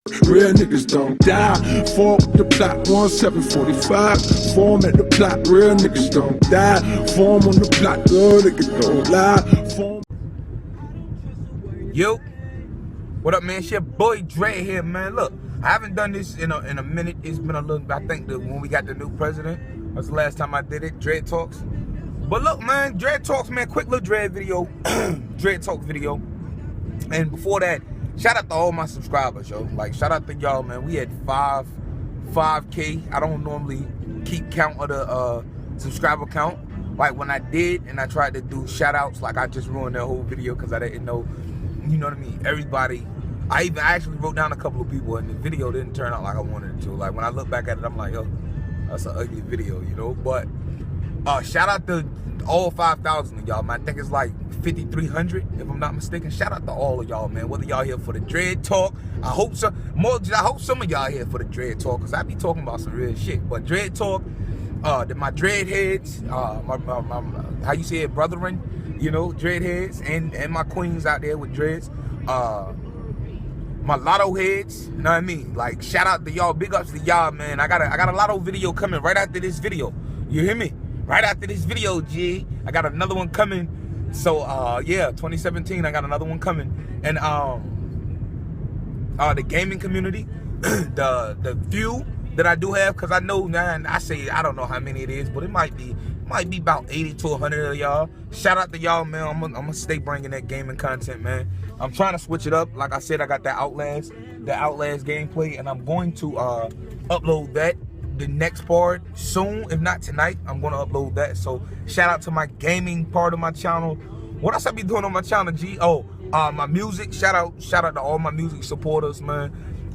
Real niggas don't die. Form the plot 1745. Form at the plot. Real niggas don't die. Form on the plot. Real niggas don't lie. Form. Yo, what up, man? It's your boy Dre here, man. Look, I haven't done this in a minute. It's been a little. I think that when we got the new president, that's the last time I did it. Dread Talks. But look, man, Dread Talks, man. Quick little Dread video, Dread Talk video. And before that, shout out to all my subscribers, yo. Like, shout out to y'all, man. We had 5K. I don't normally keep count of the subscriber count. Like, when I did, and I tried to do shout outs, like, I just ruined that whole video because I didn't know, you know what I mean? Everybody. I actually wrote down a couple of people, and the video didn't turn out like I wanted it to. Like, when I look back at it, I'm like, yo, that's an ugly video, you know? But shout out to all 5,000 of y'all, man. I think it's like 5,300, if I'm not mistaken. Shout out to all of y'all, man. Whether y'all here for the Dread Talk, I hope some of y'all here for the Dread Talk, because I be talking about some real shit. But Dread Talk, my dread heads, my how you say it, brethren, you know, dread heads, and my queens out there with dreads, my lotto heads, you know what I mean? Like, shout out to y'all, big ups to y'all, man. I got a lotto video coming right after this video. You hear me? Right after this video, G. I got another one coming. So yeah, 2017, I got another one coming. And the gaming community, the few that I do have, because I know, man, I don't know how many it is, but it might be about 80 to 100 of y'all. Shout out to y'all, man. I'm gonna stay bringing that gaming content, man. I'm trying to switch it up. Like I said, I got the Outlast gameplay, and I'm going to upload that the next part soon. If not tonight, I'm gonna upload that. So shout out to my gaming part of my channel. What else I be doing on my channel, G? Oh, my music. Shout out to all my music supporters, man.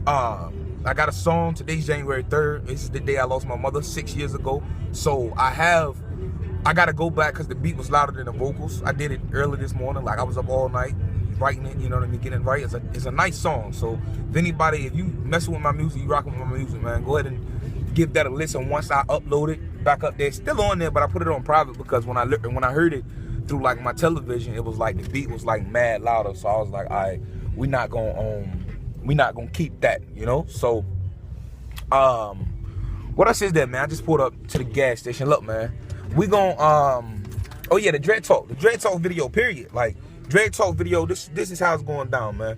I got a song. Today's January 3rd. This is the day I lost my mother 6 years ago. So I gotta go back because the beat was louder than the vocals. I did it early this morning. Like, I was up all night writing it, you know what I mean, getting it right. It's a nice song. So if you messing with my music, you rocking with my music, man, go ahead and give that a listen once I upload it back up there. Still on there, but I put it on private because when I heard it through like my television, it was like the beat was like mad louder. So I was like, all right, we not gonna keep that, you know. So what else is that, man? I just pulled up to the gas station. Look, man, we gon' oh yeah, the Dread Talk video, period. Like, Dread Talk video, this is how it's going down, man.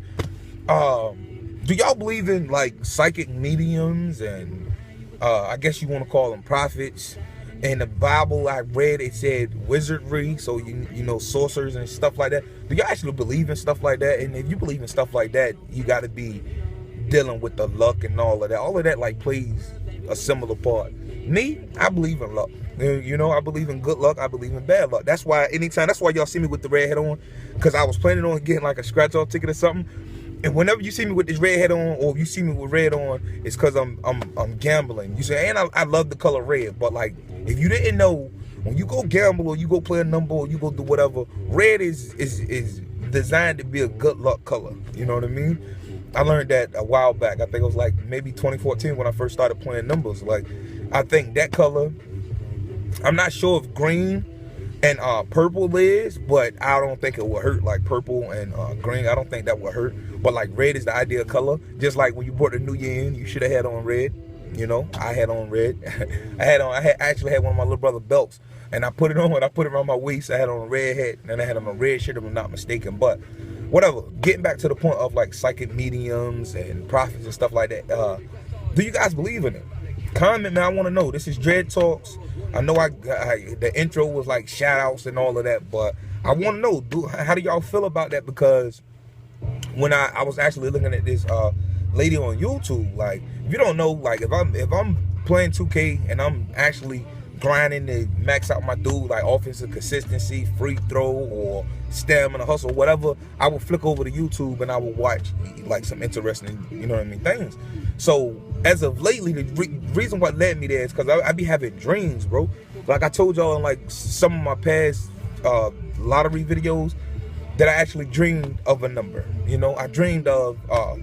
Do y'all believe in like psychic mediums and I guess you want to call them prophets? In the Bible I read, it said wizardry, so you know, sorcerers and stuff like that. Do y'all actually believe in stuff like that? And if you believe in stuff like that, you got to be dealing with the luck and all of that. All of that like plays a similar part. Me, I believe in luck. You know, I believe in good luck. I believe in bad luck. That's why y'all see me with the red hat on, because I was planning on getting like a scratch off ticket or something. And whenever you see me with this red hat on, or if you see me with red on, it's because I'm gambling. You say, and I love the color red, but like, if you didn't know, when you go gamble or you go play a number or you go do whatever, red is designed to be a good luck color. You know what I mean? I learned that a while back. I think it was like maybe 2014 when I first started playing numbers. Like, I think that color, I'm not sure if green and purple is, but I don't think it will hurt. Like purple and green, I don't think that will hurt. But like red is the ideal color. Just like when you brought the new year in, you should have had on red. You know, I had on red. I actually had one of my little brother belts, and I put it on, and I put it around my waist. I had on a red hat, and I had on a red shirt, if I'm not mistaken. But whatever, getting back to the point of like psychic mediums and prophets and stuff like that, do you guys believe in it? Comment, man. I want to know. This is Dread Talks. I know the intro was like shout outs and all of that, but I want to know, how do y'all feel about that? Because when I was actually looking at this lady on YouTube, like, if you don't know, like, if I'm playing 2K and I'm actually grinding to max out my dude, like offensive consistency, free throw, or stamina, hustle, whatever, I will flick over to YouTube and I will watch like some interesting, you know what I mean, things. So as of lately, the reason what led me there is because I be having dreams, bro. Like I told y'all in like some of my past lottery videos, that I actually dreamed of a number. You know, I dreamed of,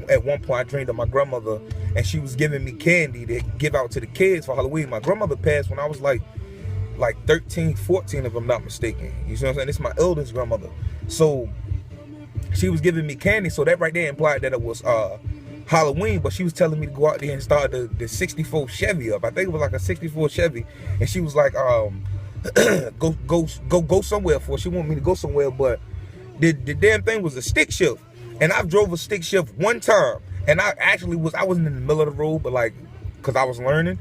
at one point I dreamed of my grandmother, and she was giving me candy to give out to the kids for Halloween. My grandmother passed when I was like 13, 14, if I'm not mistaken. You see what I'm saying? This is my eldest grandmother. So she was giving me candy, so that right there implied that it was Halloween, but she was telling me to go out there and start the 64 Chevy up. I think it was like a 64 Chevy, and she was like, go somewhere for it. She wanted me to go somewhere, but the damn thing was a stick shift, and I've drove a stick shift one time, and I wasn't in the middle of the road, but like, cause I was learning,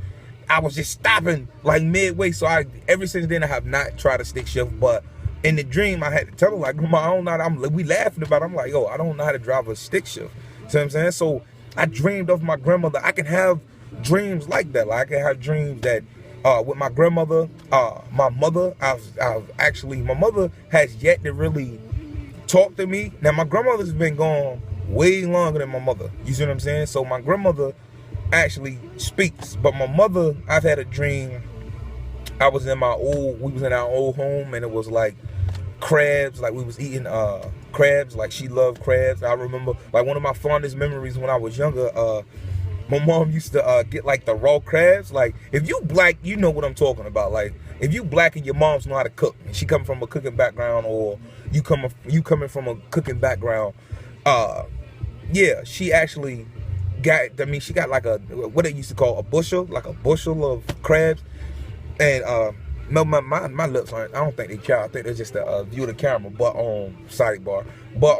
I was just stopping like midway. So ever since then I have not tried a stick shift, but in the dream I had to tell her like, Grandma, I don't know. We laughing about it. I'm like, yo, I don't know how to drive a stick shift. See what I'm saying? So I dreamed of my grandmother. I can have dreams like that. Like I can have dreams that with my grandmother, my mother. My mother has yet to really talk to me. Now my grandmother's been gone way longer than my mother. You see what I'm saying? So my grandmother actually speaks, but my mother, I've had a dream. We was in our old home, and it was like crabs, like we was eating crabs, like she loved crabs. I remember like one of my fondest memories when I was younger, my mom used to get like the raw crabs. Like if you black, you know what I'm talking about. Like if you black and your moms know how to cook, and she coming from a cooking background, or you coming from a cooking background, yeah, she actually she got like what they used to call a bushel of crabs. And no, my lips aren't, I don't think they count. I think they're just a view of the camera, but sidebar. But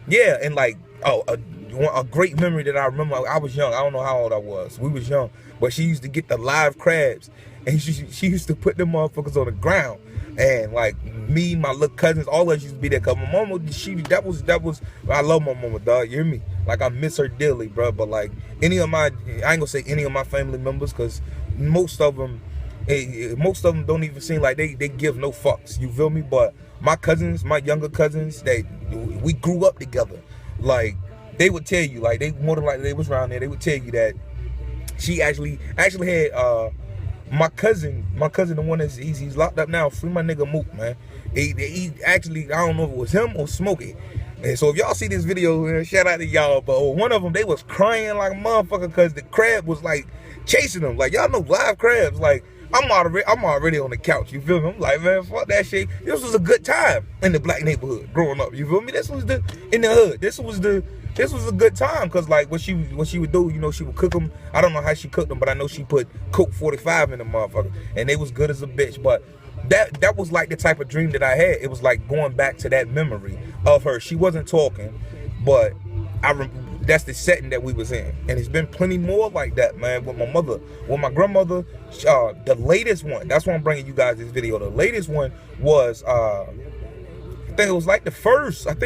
yeah, and like a great memory that I remember, I was young, I don't know how old I was. We was young, but she used to get the live crabs, and she used to put them motherfuckers on the ground. And like me, my little cousins, all of us used to be there. Cause my mama, that was I love my mama, dog. You hear me? Like I miss her dearly, bro. But like I ain't gonna say any of my family members, cause most of them don't even seem like they give no fucks. You feel me? But my cousins, my younger cousins, we grew up together. Like they would tell you, like they more than likely they was around there. They would tell you that she actually had my cousin, the one that's he's locked up now. Free my nigga Mook, man. He actually, I don't know if it was him or Smokey. And so if y'all see this video, man, shout out to y'all. But one of them, they was crying like a motherfucker because the crab was like chasing them. Like y'all know live crabs. Like I'm already on the couch. You feel me? I'm like, man, fuck that shit. This was a good time in the black neighborhood growing up. You feel me? This was in the hood. This was a good time, because like what she would do, you know, she would cook them. I don't know how she cooked them, but I know she put Coke 45 in the motherfucker, and they was good as a bitch. But that was like the type of dream that I had. It was like going back to that memory of her. She wasn't talking, but that's the setting that we was in. And it's been plenty more like that, man, with my mother. With my grandmother, the latest one, that's why I'm bringing you guys this video. The latest one was, I think it was like the first of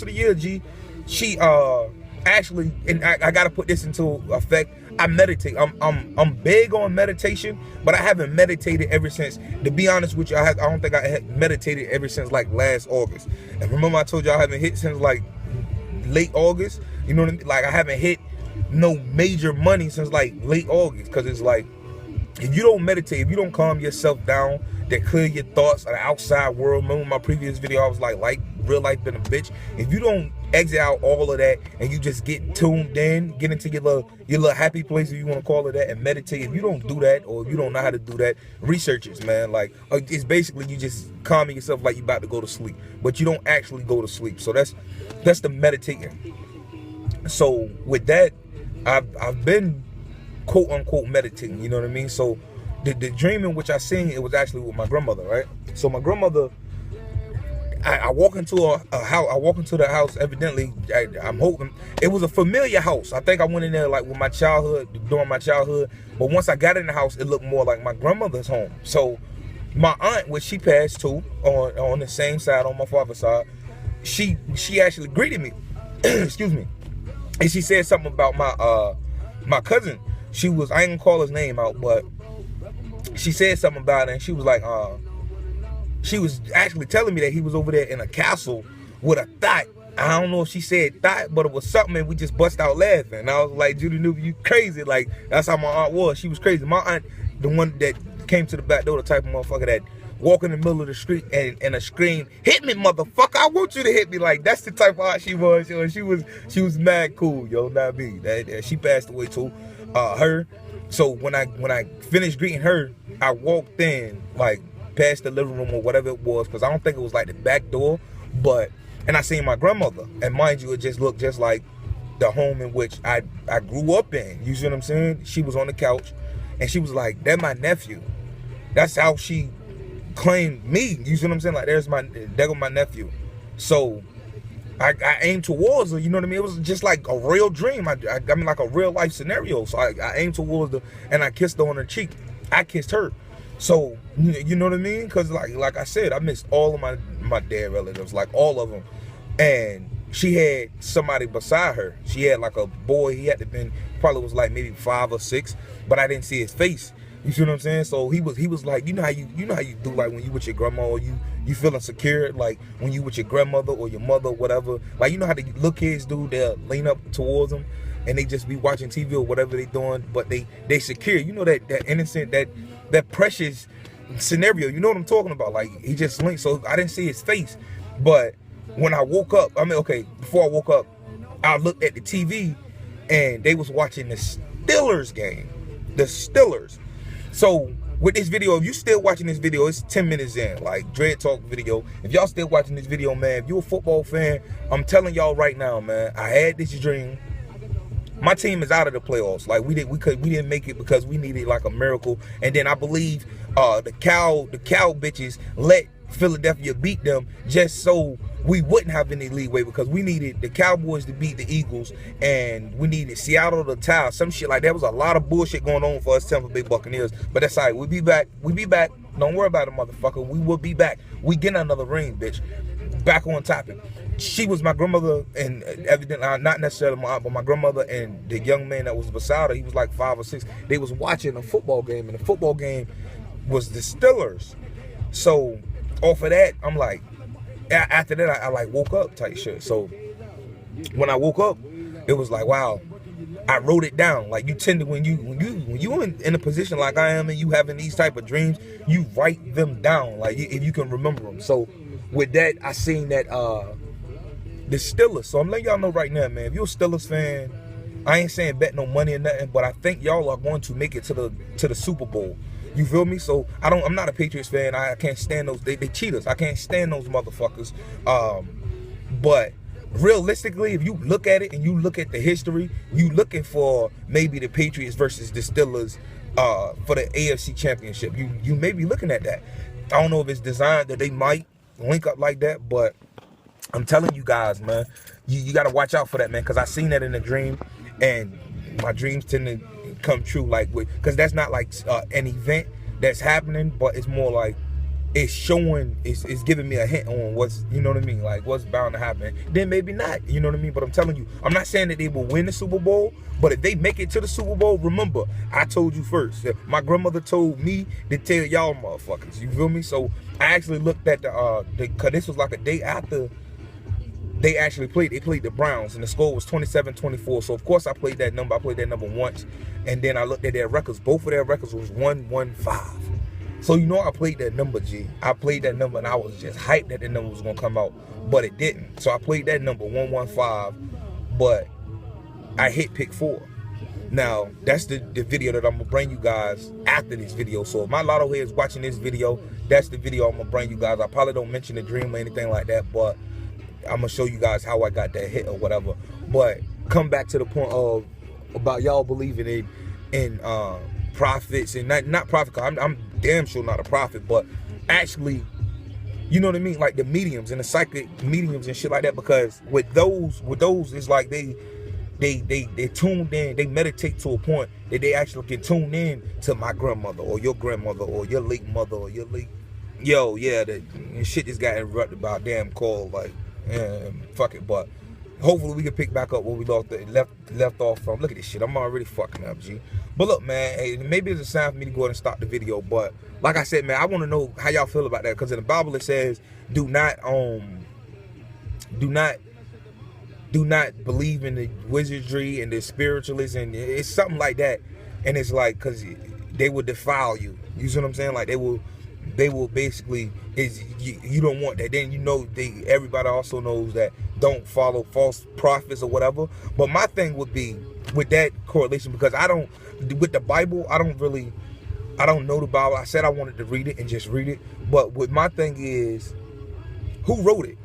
the year, G. She actually, and I gotta put this into effect, I meditate. I'm big on meditation, but I haven't meditated ever since. To be honest with you, I don't think I had meditated ever since like last August. And remember I told you I haven't hit since like late August. You know what I mean? Like I haven't hit no major money since like late August, because it's like, if you don't meditate, if you don't calm yourself down, that clear your thoughts of the outside world. Remember my previous video, I was like real life been a bitch. If you don't exit out all of that and you just get tuned in, get into your little happy place, if you want to call it that, and meditate, if you don't do that, or if you don't know how to do that, research it, man. Like it's basically you just calming yourself like you about to go to sleep, but you don't actually go to sleep. So that's the meditating. So with that, I've been quote unquote meditating, you know what I mean? So the dream in which I seen, it was actually with my grandmother, right? So my grandmother, I walk into a house. I walk into the house. Evidently, I'm hoping it was a familiar house. I think I went in there like with my childhood, during my childhood. But once I got in the house, it looked more like my grandmother's home. So my aunt, which she passed to on the same side, on my father's side, she actually greeted me. Excuse me. And she said something about my cousin. I ain't gonna call his name out, but she said something about it, and she was like, she was actually telling me that he was over there in a castle with a thought. I don't know if she said thought, but it was something, and we just bust out laughing. And I was like, Judy Newby, you crazy. Like, that's how my aunt was. She was crazy. My aunt, the one that came to the back door, the type of motherfucker that walk in the middle of the street and a scream, hit me, motherfucker, I want you to hit me. Like, that's the type of aunt she was. Yo. She was mad cool, yo, not me. She passed away too, her. So when I finished greeting her, I walked in, like, past the living room or whatever it was, because I don't think it was like the back door, and I seen my grandmother, and mind you, it just looked just like the home in which I grew up in. You see what I'm saying? She was on the couch and she was like, "That's my nephew." That's how she claimed me. You see what I'm saying? Like, there go my nephew. So I aimed towards her, you know what I mean? It was just like a real dream. I mean, like a real life scenario. So I aimed towards her and I kissed her on her cheek. I kissed her. So, you know what I mean? Because like I said, I missed all of my dead relatives, like all of them. And she had somebody beside her. She had like a boy. He had to been, probably was like maybe 5 or 6, but I didn't see his face. You see what I'm saying? So he was like, you know how you do, like when you with your grandma, or you feel insecure, like when you with your grandmother or your mother or whatever. Like, you know how the little kids do, they'll lean up towards them and they just be watching TV or whatever they doing, but they secure. You know, that innocent, that precious scenario. You know what I'm talking about? Like, he just linked. So I didn't see his face, but when I woke up, I mean, okay, before I woke up, I looked at the TV and they was watching the Steelers game. The Steelers. So with this video, if you still watching this video, it's 10 minutes in, like Dread Talk video. If y'all still watching this video, man, if you a football fan, I'm telling y'all right now, man, I had this dream. My team is out of the playoffs. Like, we didn't make it because we needed like a miracle. And then I believe the cow bitches let Philadelphia beat them just so we wouldn't have any leeway, because we needed the Cowboys to beat the Eagles and we needed Seattle to tie, some shit like that. There was a lot of bullshit going on for us Tampa Bay Buccaneers, but that's all right. We'll be back. Don't worry about it, motherfucker. We will be back. We getting another ring, bitch. Back on topic. She was my grandmother, and evidently not necessarily my aunt, but my grandmother, and the young man that was beside her, he was like 5 or 6. They was watching a football game, and the football game was the Steelers. So off of that, I'm like, after that, I like woke up type shit. So when I woke up, it was like, wow, I wrote it down. Like, you tend to, when you in a position like I am and you having these type of dreams, you write them down, like, if you can remember them. So with that, I seen that the Steelers. So I'm letting y'all know right now, man, if you're a Steelers fan, I ain't saying bet no money or nothing, but I think y'all are going to make it to the Super Bowl. You feel me? So I'm not a Patriots fan. I can't stand those. They cheat us. I can't stand those motherfuckers. But realistically, if you look at it and you look at the history, you looking for maybe the Patriots versus the Steelers for the AFC Championship. You may be looking at that. I don't know if it's designed that they might link up like that, but I'm telling you guys, man, you got to watch out for that, man, because I seen that in a dream, and my dreams tend to come true, like, because that's not like an event that's happening, but it's more like it's showing, it's giving me a hint on what's, you know what I mean, like what's bound to happen. Then maybe not, you know what I mean. But I'm telling you, I'm not saying that they will win the Super Bowl, but if they make it to the Super Bowl, remember, I told you first. My grandmother told me to tell y'all motherfuckers, you feel me? So I actually looked at because this was like a day after they actually played. They played the Browns, and the score was 27-24. So of course I played that number. I played that number once, and then I looked at their records. Both of their records was 1-1-5. So you know, I played that number, G. I played that number, and I was just hyped that the number was gonna come out, but it didn't. So I played that number 1-1-5, but I hit pick 4. Now that's the video that I'm gonna bring you guys after this video. So if my lotto heads watching this video, that's the video I'm gonna bring you guys. I probably don't mention the dream or anything like that, but I'm gonna show you guys how I got that hit or whatever. But come back to the point of about y'all believing in prophets, and not prophet. I'm damn sure not a prophet, but actually, you know what I mean, like the mediums and the psychic mediums and shit like that. Because with those, it's like they tuned in, they meditate to a point that they actually can tune in to my grandmother or your grandmother or your late mother or your late, the shit just got interrupted by a damn call, like. Fuck it, but hopefully we can pick back up where we left off from. Look at this shit, I'm already fucking up, G. But look, man, hey, maybe it's a sign for me to go ahead and stop the video. But like I said, man, I want to know how y'all feel about that, because in the Bible it says do not believe in the wizardry and the spiritualists, and it's something like that. And it's like, because they will defile you. You see what I'm saying? Like they will basically, you don't want that. Then you know, everybody also knows that don't follow false prophets or whatever. But my thing would be with that correlation, because with the Bible, I don't know the Bible. I said I wanted to read it and just read it. But what my thing is, who wrote it?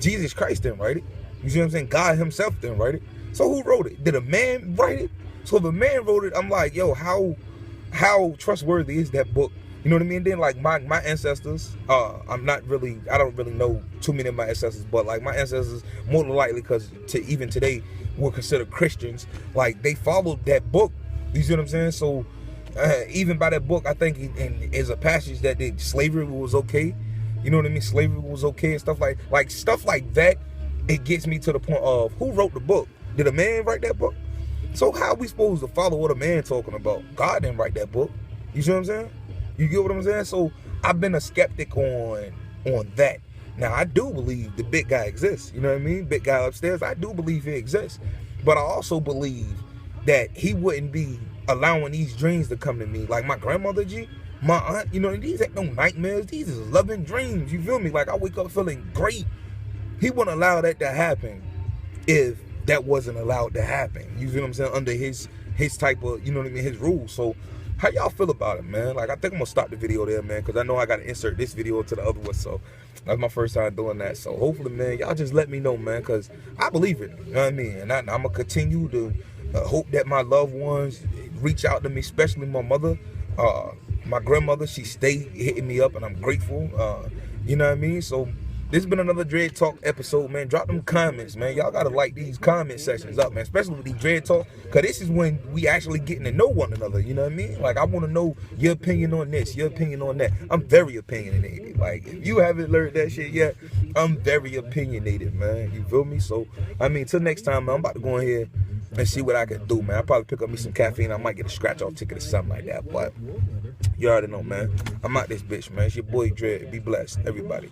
Jesus Christ didn't write it. You see what I'm saying? God himself didn't write it. So who wrote it? Did a man write it? So if a man wrote it, I'm like, yo, how trustworthy is that book? You know what I mean? Then like my ancestors, I don't really know too many of my ancestors, but like my ancestors, more than likely, because even today, were considered Christians, like they followed that book. You see what I'm saying? So even by that book, I think is a passage that slavery was okay. You know what I mean? Slavery was okay and stuff like that. It gets me to the point of who wrote the book? Did a man write that book? So how are we supposed to follow what a man talking about? God didn't write that book. You see what I'm saying? You get what I'm saying? So I've been a skeptic on that. Now I do believe the big guy exists. You know what I mean? Big guy upstairs. I do believe he exists. But I also believe that he wouldn't be allowing these dreams to come to me. Like my grandmother, my aunt, you know, these ain't no nightmares. These is loving dreams. You feel me? Like I wake up feeling great. He wouldn't allow that to happen if that wasn't allowed to happen. You feel what I'm saying? Under his type of, you know what I mean, his rules. So how y'all feel about it, man? Like I think I'm gonna stop the video there, man, because I know I gotta insert this video to the other one. So that's my first time doing that. So hopefully, man, y'all just let me know, man, because I believe it. You know what I mean? And I'm gonna continue to hope that my loved ones reach out to me, especially my mother, my grandmother. She stayed hitting me up, and I'm grateful. You know what I mean? So this has been another Dread Talk episode, man. Drop them comments, man. Y'all gotta like these comment sections up, man. Especially with these Dread Talk, because this is when we actually getting to know one another. You know what I mean? Like I want to know your opinion on this, your opinion on that. I'm very opinionated. Like if you haven't learned that shit yet, I'm very opinionated, man. You feel me? So I mean, till next time, man, I'm about to go in here and see what I can do, man. I'll probably pick up me some caffeine. I might get a scratch-off ticket or something like that. But you already know, man. I'm out this bitch, man. It's your boy Dread. Be blessed, everybody.